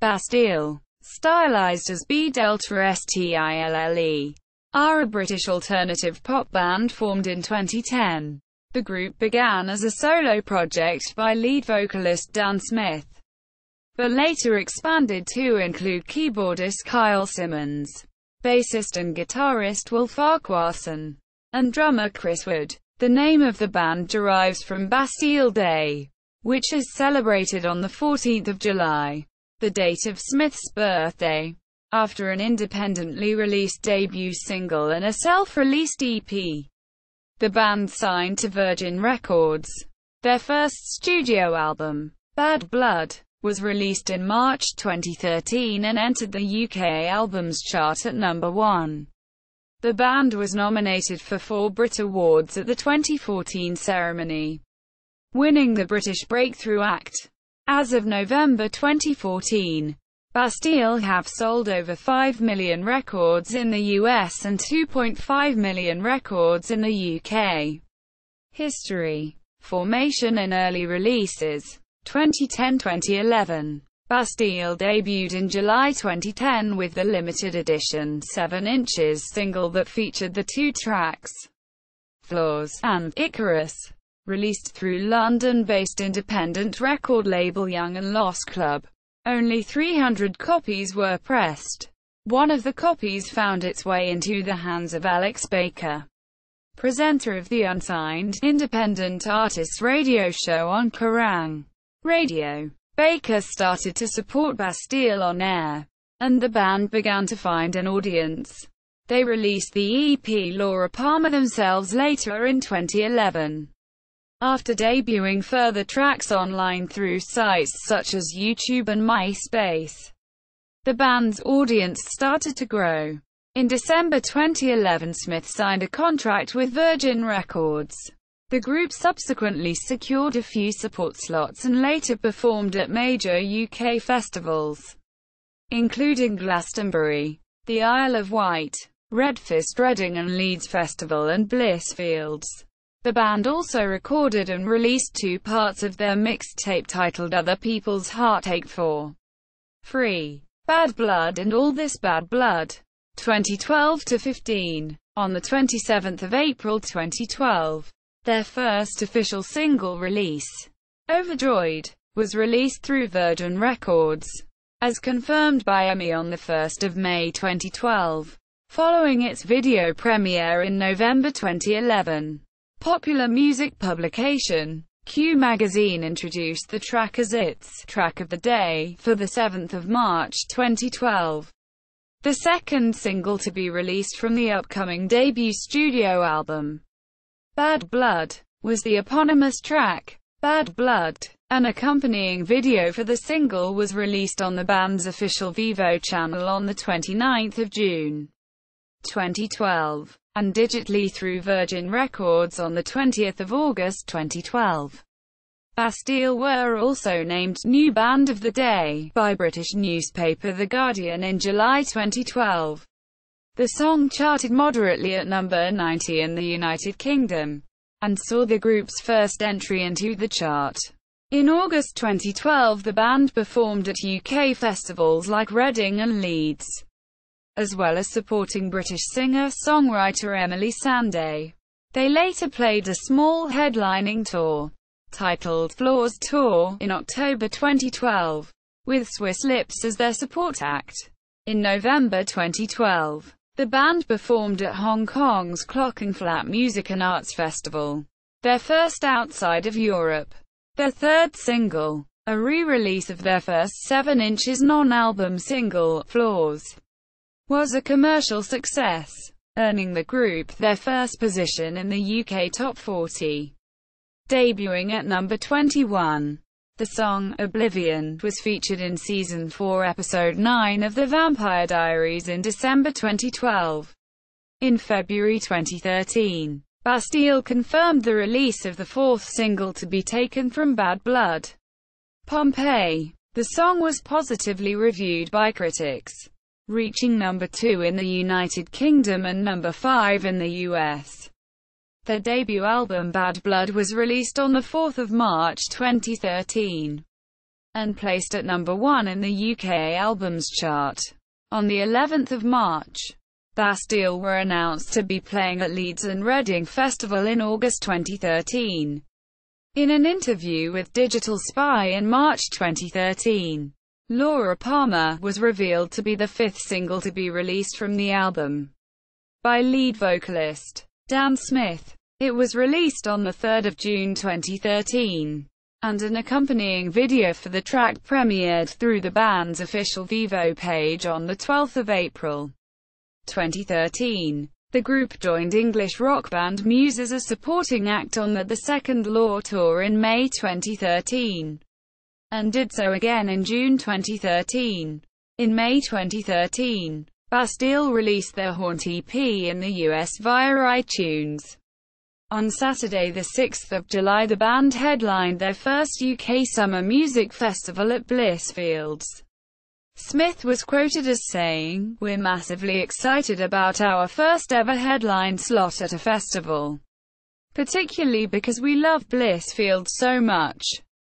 Bastille, stylized as BΔSTILLE, are a British alternative pop band formed in 2010. The group began as a solo project by lead vocalist Dan Smith, but later expanded to include keyboardist Kyle Simmons, bassist and guitarist Will Farquarson, and drummer Chris Wood. The name of the band derives from Bastille Day, which is celebrated on the 14th of July, the date of Smith's birthday. After an independently released debut single and a self-released EP, the band signed to Virgin Records. Their first studio album, Bad Blood, was released in March 2013 and entered the UK Albums Chart at number 1. The band was nominated for 4 Brit Awards at the 2014 ceremony, winning the British Breakthrough Act. As of November 2014, Bastille have sold over 5 million records in the US and 2.5 million records in the UK. History, formation and early releases. 2010-2011. Bastille debuted in July 2010 with the limited edition 7 inches single that featured the 2 tracks, Flaws and Icarus, released through London-based independent record label Young and Lost Club. Only 300 copies were pressed. One of the copies found its way into the hands of Alex Baker, presenter of the unsigned, independent artists radio show on Kerrang! Radio. Baker started to support Bastille on air, and the band began to find an audience. They released the EP Laura Palmer themselves later in 2011. After debuting further tracks online through sites such as YouTube and MySpace, the band's audience started to grow. In December 2011, Smith signed a contract with Virgin Records. The group subsequently secured a few support slots and later performed at major UK festivals, including Glastonbury, the Isle of Wight, Redfist Reading and Leeds Festival and Blissfields. The band also recorded and released 2 parts of their mixtape titled Other People's Heartache for free, Bad Blood and All This Bad Blood. 2012-15. On the 27th of April 2012, their first official single release, Overjoyed, was released through Virgin Records, as confirmed by EMI on the 1st of May 2012. Following its video premiere in November 2011, popular music publication, Q Magazine introduced the track as its Track of the Day for the 7th of March 2012. The second single to be released from the upcoming debut studio album, Bad Blood, was the eponymous track, Bad Blood. An accompanying video for the single was released on the band's official Vivo channel on the 29th of June 2012, and digitally through Virgin Records on the 20th of August 2012. Bastille were also named New Band of the Day by British newspaper The Guardian in July 2012. The song charted moderately at number 90 in the United Kingdom, and saw the group's first entry into the chart. In August 2012, the band performed at UK festivals like Reading and Leeds, as well as supporting British singer-songwriter Emily Sandé. They later played a small headlining tour, titled Flaws Tour, in October 2012, with Swiss Lips as their support act. In November 2012, the band performed at Hong Kong's Clockenflap Music and Arts Festival, their first outside of Europe. Their third single, a re-release of their first 7 inches non-album single, Flaws, was a commercial success, earning the group their first position in the UK Top 40. Debuting at number 21. The song, Oblivion, was featured in Season 4 Episode 9 of The Vampire Diaries in December 2012. In February 2013, Bastille confirmed the release of the 4th single to be taken from Bad Blood, Pompeii. The song was positively reviewed by critics, reaching number 2 in the United Kingdom and number 5 in the US. Their debut album Bad Blood was released on the 4th of March 2013. and placed at number 1 in the UK Albums Chart. On the 11th of March, Bastille were announced to be playing at Leeds and Reading Festival in August 2013. In an interview with Digital Spy in March 2013, Laura Palmer was revealed to be the fifth single to be released from the album by lead vocalist Dan Smith. It was released on the 3rd of June 2013, and an accompanying video for the track premiered through the band's official Vevo page on the 12th of April 2013. The group joined English rock band Muse as a supporting act on the Second Law tour in May 2013, and did so again in June 2013. In May 2013, Bastille released their Haunt EP in the US via iTunes. On Saturday, the 6th of July, the band headlined their first UK Summer Music Festival at Blissfields. Smith was quoted as saying, "We're massively excited about our first ever headline slot at a festival. Particularly because we love Blissfields so much,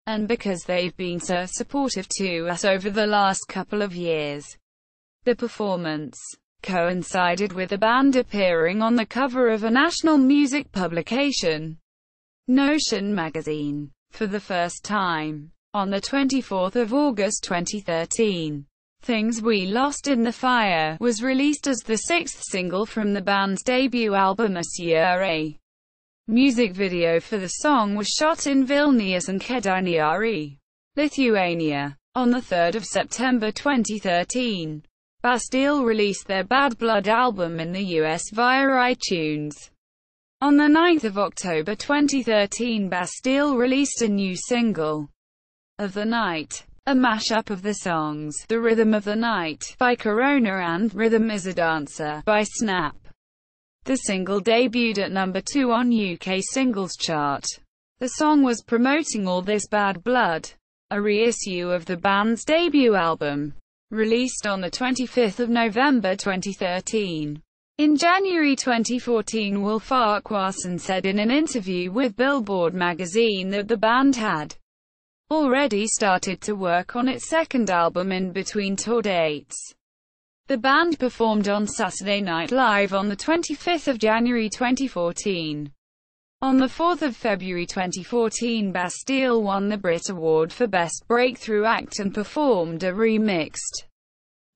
and because they've been so supportive to us over the last couple of years." The performance coincided with the band appearing on the cover of a national music publication, Notion magazine, for the first time. On the 24th of August 2013, Things We Lost in the Fire was released as the sixth single from the band's debut album Monsieur. A music video for the song was shot in Vilnius and Kėdainiai, Lithuania. On the 3rd of September 2013, Bastille released their Bad Blood album in the US via iTunes. On the 9th of October 2013, Bastille released a new single, Of the Night, a mashup of the songs The Rhythm of the Night by Corona and Rhythm is a Dancer by Snap. The single debuted at number 2 on UK Singles Chart. The song was promoting All This Bad Blood, a reissue of the band's debut album, released on the 25th of November 2013. In January 2014, Will Farquarson said in an interview with Billboard magazine that the band had already started to work on its second album in between tour dates. The band performed on Saturday Night Live on the 25th of January 2014. On the 4th of February 2014, Bastille won the Brit Award for Best Breakthrough Act and performed a remixed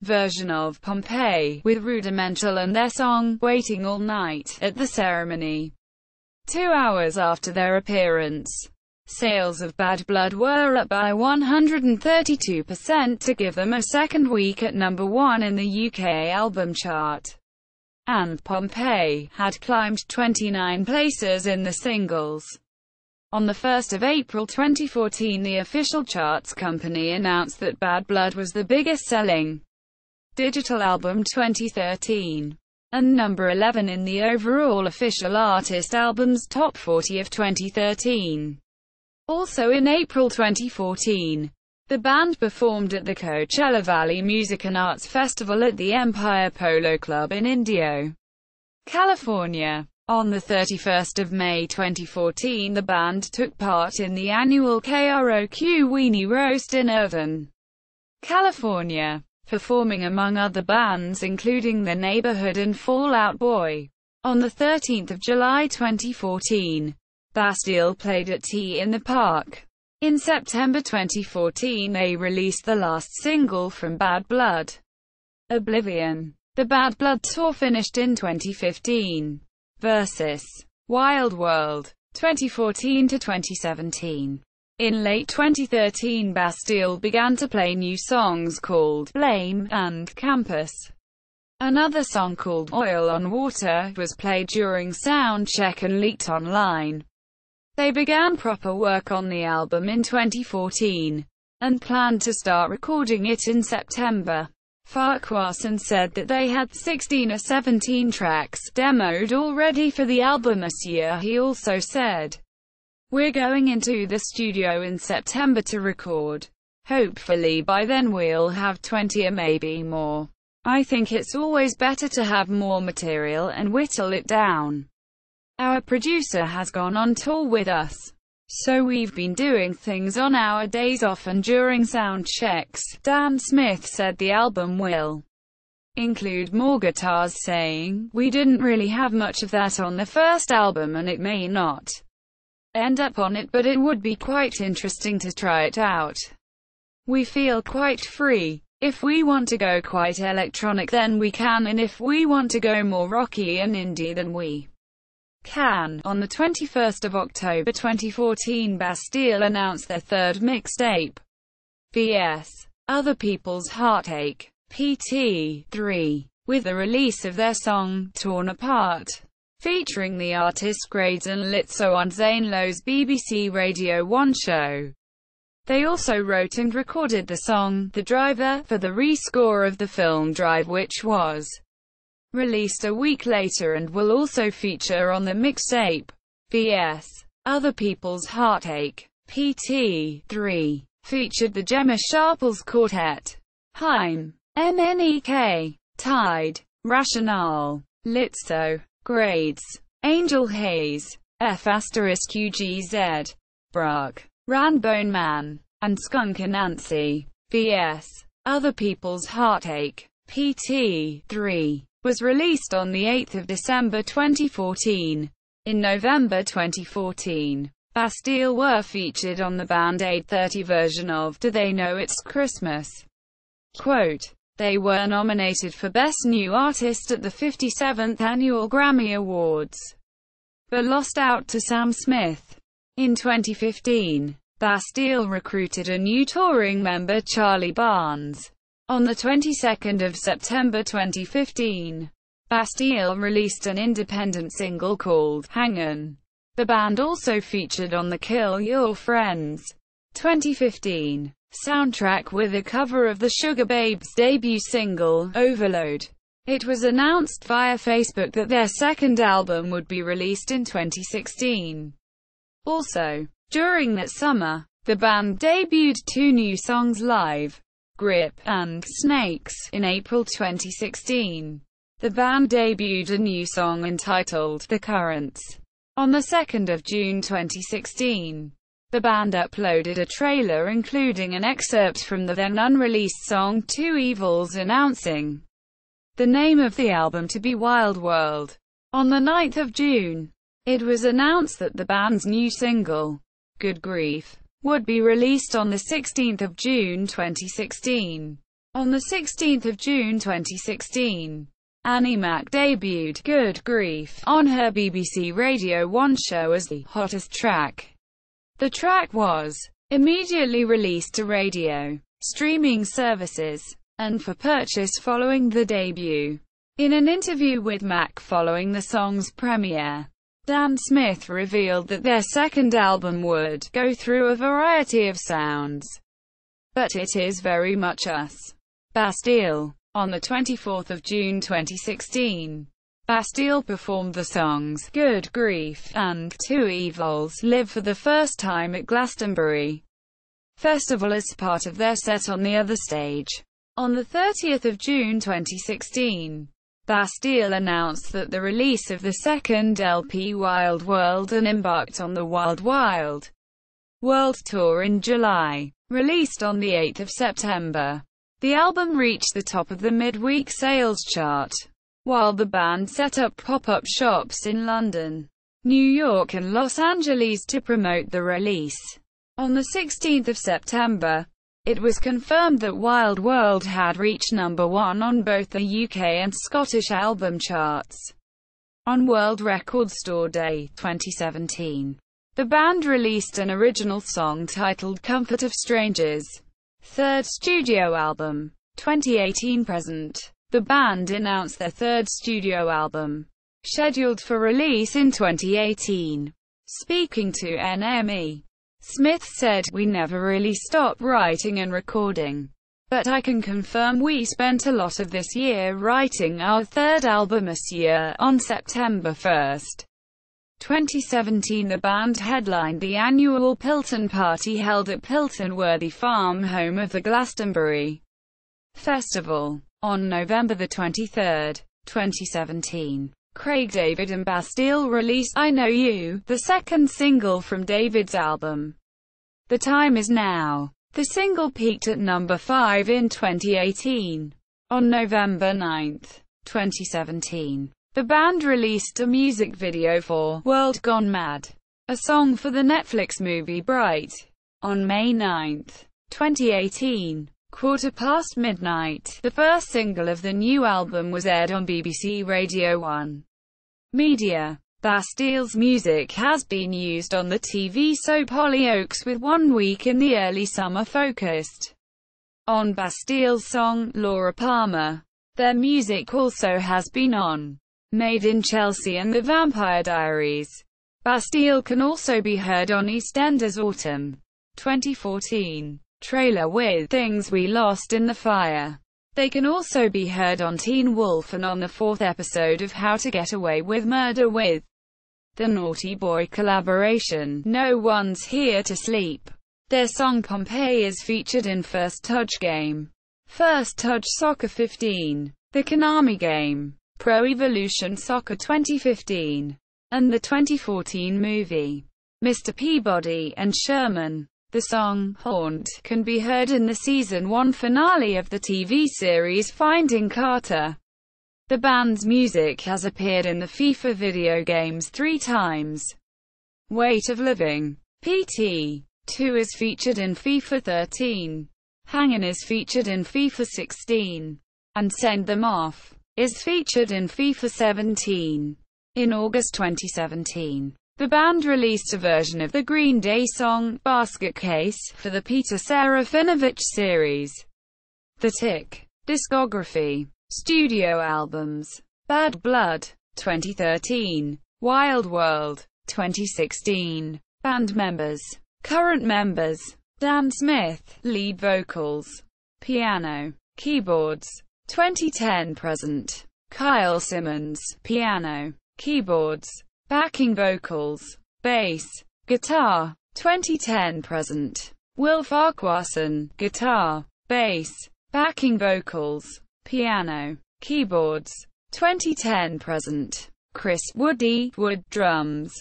version of Pompeii, with Rudimental and their song, Waiting All Night, at the ceremony. 2 hours after their appearance, sales of Bad Blood were up by 132% to give them a second week at number 1 in the UK album chart. And Pompeii had climbed 29 places in the singles. On the 1st of April 2014, the official charts company announced that Bad Blood was the biggest-selling digital album 2013, and number 11 in the overall official artist albums top 40 of 2013. Also in April 2014, the band performed at the Coachella Valley Music and Arts Festival at the Empire Polo Club in Indio, California. On the 31st of May 2014, the band took part in the annual KROQ Weenie Roast in Irvine, California, performing among other bands including The Neighborhood and Fall Out Boy. On the 13th of July 2014, Bastille played at Tea in the Park. In September 2014, they released the last single from Bad Blood, Oblivion. The Bad Blood tour finished in 2015. Versus Wild World, 2014 to 2017. In late 2013, Bastille began to play new songs called Blame and Campus. Another song called Oil on Water was played during sound check and leaked online. They began proper work on the album in 2014, and planned to start recording it in September. Farquarson said that they had 16 or 17 tracks demoed already for the album this year. He also said, "We're going into the studio in September to record. Hopefully by then we'll have 20 or maybe more. I think it's always better to have more material and whittle it down. Our producer has gone on tour with us, So we've been doing things on our days off and during sound checks. Dan Smith said the album will include more guitars, saying, "We didn't really have much of that on the first album and it may not end up on it, but it would be quite interesting to try it out. We feel quite free. If we want to go quite electronic then we can, and if we want to go more rocky and indie then we can." On the 21st of October 2014, Bastille announced their third mixtape, vs. Other People's Heartache, PT3, with the release of their song, Torn Apart, featuring the artists Grades and Lizzo on Zane Lowe's BBC Radio 1 show. They also wrote and recorded the song, The Driver, for the rescore of the film Drive, which was released a week later and will also feature on the mixtape. vs. Other People's Heartache, PT3, featured the Gemma Sharples Quartet, Haim, MNEK, Tide, Rationale, Lizzo, Grades, Angel Hayes, F***UGZ, Bragg, Ranbone Man, and Skunk Anansi. vs. Other People's Heartache, PT3, was released on the 8th of December 2014. In November 2014, Bastille were featured on the Band Aid 30 version of Do They Know It's Christmas? Quote, they were nominated for Best New Artist at the 57th Annual Grammy Awards, but lost out to Sam Smith. In 2015, Bastille recruited a new touring member, Charlie Barnes. On the 22nd of September 2015, Bastille released an independent single called Hangin'. The band also featured on the Kill Your Friends 2015 soundtrack with a cover of the Sugar Babes' debut single, Overload. It was announced via Facebook that their second album would be released in 2016. Also, during that summer, the band debuted 2 new songs live, Grip and Snakes, in April 2016. The band debuted a new song entitled The Currents on the 2nd of June 2016. The band uploaded a trailer including an excerpt from the then unreleased song Two Evils, announcing the name of the album to be Wild World. On the 9th of June, it was announced that the band's new single, Good Grief, would be released on the 16th of June 2016. On the 16th of June 2016, Annie Mac debuted Good Grief on her BBC Radio 1 show as the hottest track. The track was immediately released to radio, streaming services, and for purchase following the debut. In an interview with Mac following the song's premiere, Dan Smith revealed that their second album would go through a variety of sounds, but it is very much us. Bastille. On the 24th of June 2016, Bastille performed the songs Good Grief and Two Evils live for the first time at Glastonbury Festival as part of their set on the other stage. On the 30th of June 2016, Bastille announced that the release of the second LP Wild World and embarked on the Wild Wild World Tour in July. Released on the 8th of September, the album reached the top of the midweek sales chart, while the band set up pop-up shops in London, New York and Los Angeles to promote the release. On the 16th of September, it was confirmed that Wild World had reached number 1 on both the UK and Scottish album charts. On World Record Store Day 2017, the band released an original song titled Comfort of Strangers, third studio album, 2018 present. The band announced their third studio album, scheduled for release in 2018. Speaking to NME, Smith said, "We never really stopped writing and recording, but I can confirm we spent a lot of this year writing our third album this year." On September 1, 2017, the band headlined the annual Pilton Party held at Pilton Worthy Farm, home of the Glastonbury Festival. On November 23, 2017, Craig David and Bastille released I Know You, the second single from David's album. The Time Is Now. The single peaked at number 5 in 2018. On November 9, 2017, the band released a music video for World Gone Mad, a song for the Netflix movie Bright. On May 9, 2018, midnight, the first single of the new album was aired on BBC Radio 1 Media. Bastille's music has been used on the TV soap Hollyoaks, with 1 week in the early summer focused on Bastille's song, Laura Palmer. Their music also has been on Made in Chelsea and The Vampire Diaries. Bastille can also be heard on EastEnders' Autumn 2014 trailer with Things We Lost in the Fire. They can also be heard on Teen Wolf and on the 4th episode of How to Get Away with Murder with the Naughty Boy collaboration, No One's Here to Sleep. Their song Pompeii is featured in First Touch Game, First Touch Soccer 15, The Konami Game, Pro Evolution Soccer 2015, and the 2014 movie, Mr. Peabody and Sherman. The song, Haunt, can be heard in the Season 1 finale of the TV series Finding Carter. The band's music has appeared in the FIFA video games 3 times. Weight of Living, PT. 2 is featured in FIFA 13. Hangin' is featured in FIFA 16. And Send Them Off is featured in FIFA 17. In August 2017, the band released a version of the Green Day song, Basket Case, for the Peter Serafinovich series. The Tick discography. Studio albums: Bad Blood, 2013, Wild World, 2016. Band members. Current members: Dan Smith, lead vocals, piano, keyboards, 2010-present. Kyle Simmons, piano, keyboards, backing vocals, bass, guitar, 2010-present. Will Farquarson, guitar, bass, backing vocals, piano, keyboards, 2010-present. Chris Wood drums,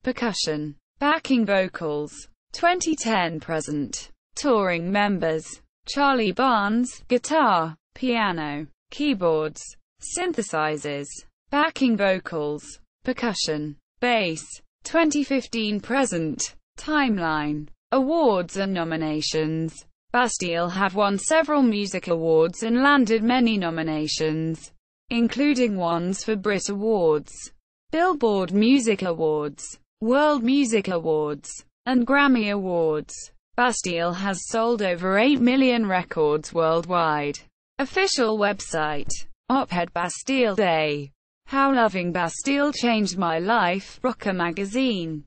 percussion, backing vocals, 2010-present. Touring members: Charlie Barnes, guitar, piano, keyboards, synthesizers, backing vocals, percussion, bass, 2015-present. Timeline. Awards and nominations. Bastille have won several music awards and landed many nominations, including ones for Brit Awards, Billboard Music Awards, World Music Awards, and Grammy Awards. Bastille has sold over 8 million records worldwide. Official website. Op-ed Bastille Day. How Loving Bastille Changed My Life, Rocker Magazine.